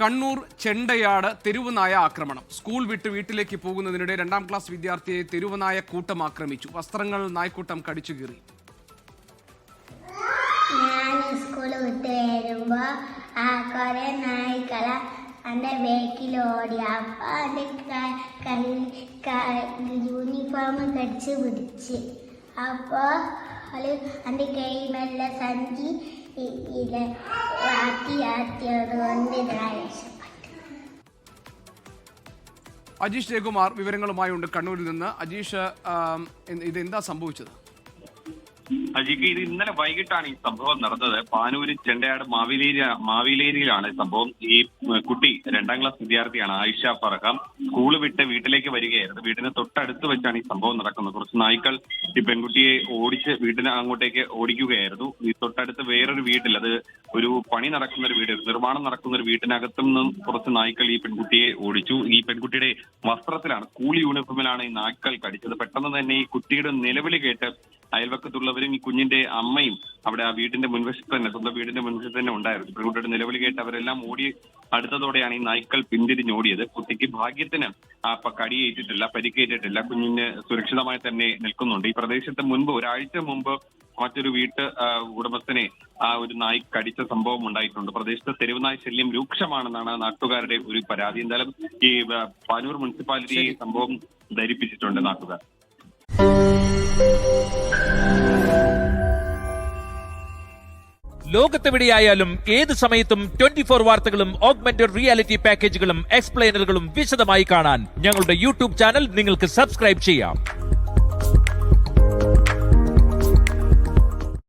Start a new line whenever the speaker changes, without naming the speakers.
കണ്ണൂർ ചെണ്ടയാട് തെരുവുനായ ആക്രമണം. സ്കൂൾ വിട്ട് വീട്ടിലേക്ക് പോകുന്നതിനിടെ 2ാം ക്ലാസ് വിദ്യാർത്ഥിയെ തെരുവുനായ കൂട്ടം ആക്രമിച്ചു. വസ്ത്രങ്ങൾ നായ്ക്കൂട്ടം കടിച്ചു കീറി.
ഞാൻ സ്കൂൾ വിട്ട് വരുമ്പോ കുറെ നായ്ക്കളെ എൻ്റെ ബേക്കിൽ ഓടി. അപ്പോൾ എൻ്റെ യൂണിഫോം കടിച്ച് പിടിച്ച്. അപ്പോൾ എൻ്റെ കൈമല്ല സഞ്ചി
അജീഷ് ജയകുമാർ വിവരങ്ങളുമായുണ്ട് കണ്ണൂരിൽ നിന്ന്. അജീഷ്, ഇതെന്താ സംഭവിച്ചത്?
അജിക്ക് ഇത് ഇന്നലെ വൈകിട്ടാണ് ഈ സംഭവം നടന്നത്. പാനൂര് ചെണ്ടയാട് മാവേലിയിലാണ് സംഭവം. ഈ കുട്ടി 2ാം ക്ലാസ് വിദ്യാർത്ഥിയാണ്, ആയിഷ ഫർഹാം. സ്കൂള് വിട്ട് വീട്ടിലേക്ക് വരികയായിരുന്നു. വീടിന് തൊട്ടടുത്ത് വെച്ചാണ് ഈ സംഭവം നടക്കുന്നത്. കുറച്ച് നായ്ക്കൾ ഈ പെൺകുട്ടിയെ ഓടിച്ച് വീടിന് അങ്ങോട്ടേക്ക് ഓടിക്കുകയായിരുന്നു. ഈ തൊട്ടടുത്ത് വേറൊരു വീട്ടിൽ, അത് ഒരു പണി നടക്കുന്ന ഒരു വീട്, നിർമ്മാണം നടക്കുന്ന ഒരു വീട്ടിനകത്തു നിന്നും കുറച്ച് നായ്ക്കൾ ഈ പെൺകുട്ടിയെ ഓടിച്ചു. ഈ പെൺകുട്ടിയുടെ വസ്ത്രത്തിലാണ്, സ്കൂൾ യൂണിഫോമിലാണ് ഈ നായ്ക്കൾ കടിച്ചത്. പെട്ടെന്ന് തന്നെ ഈ കുട്ടിയുടെ നിലവിളി കേട്ട് അയൽവക്കത്തുള്ളവരും ഈ കുഞ്ഞിന്റെ അമ്മയും അവിടെ ആ വീടിന്റെ മുൻവശത്ത് തന്നെ, സ്വന്തം വീടിന്റെ മുൻവശത്ത് തന്നെ ഉണ്ടായിരുന്നു. പെൺകുട്ടിയുടെ നിലവിളി കേട്ട് അവരെല്ലാം ഓടി അടുത്തതോടെയാണ് ഈ നായ്ക്കൾ പിന്തിരിഞ്ഞോടിയത്. കുട്ടിക്ക് ഭാഗ്യത്തിന് കടിയേറ്റിട്ടില്ല, പരിക്കേറ്റിട്ടില്ല. കുഞ്ഞിന് സുരക്ഷിതമായി തന്നെ നിൽക്കുന്നുണ്ട്. ഈ പ്രദേശത്ത് മുൻപ് ഒരാഴ്ച മുമ്പ് മറ്റൊരു ഉടമസ്ഥനെ ഒരു നായ് കടിച്ച സംഭവം ഉണ്ടായിട്ടുണ്ട്. പ്രദേശത്ത് തെരുവുനായ് ശല്യം രൂക്ഷമാണെന്നാണ് നാട്ടുകാരുടെ ഒരു പരാതി. എന്തായാലും ഈ പാനൂർ മുനിസിപ്പാലിറ്റി ഈ സംഭവം ധരിപ്പിച്ചിട്ടുണ്ട് നാട്ടുകാർ.
ലോകത്തെവിടെയായാലും ഏത് സമയത്തും 24 വാർത്തകളും ഓഗ്മെന്റഡ് റിയാലിറ്റി പാക്കേജുകളും എക്സ്പ്ലെയിനറുകളും വിശദമായി കാണാൻ ഞങ്ങളുടെ യൂട്യൂബ് ചാനൽ നിങ്ങൾക്ക് സബ്സ്ക്രൈബ് ചെയ്യാം.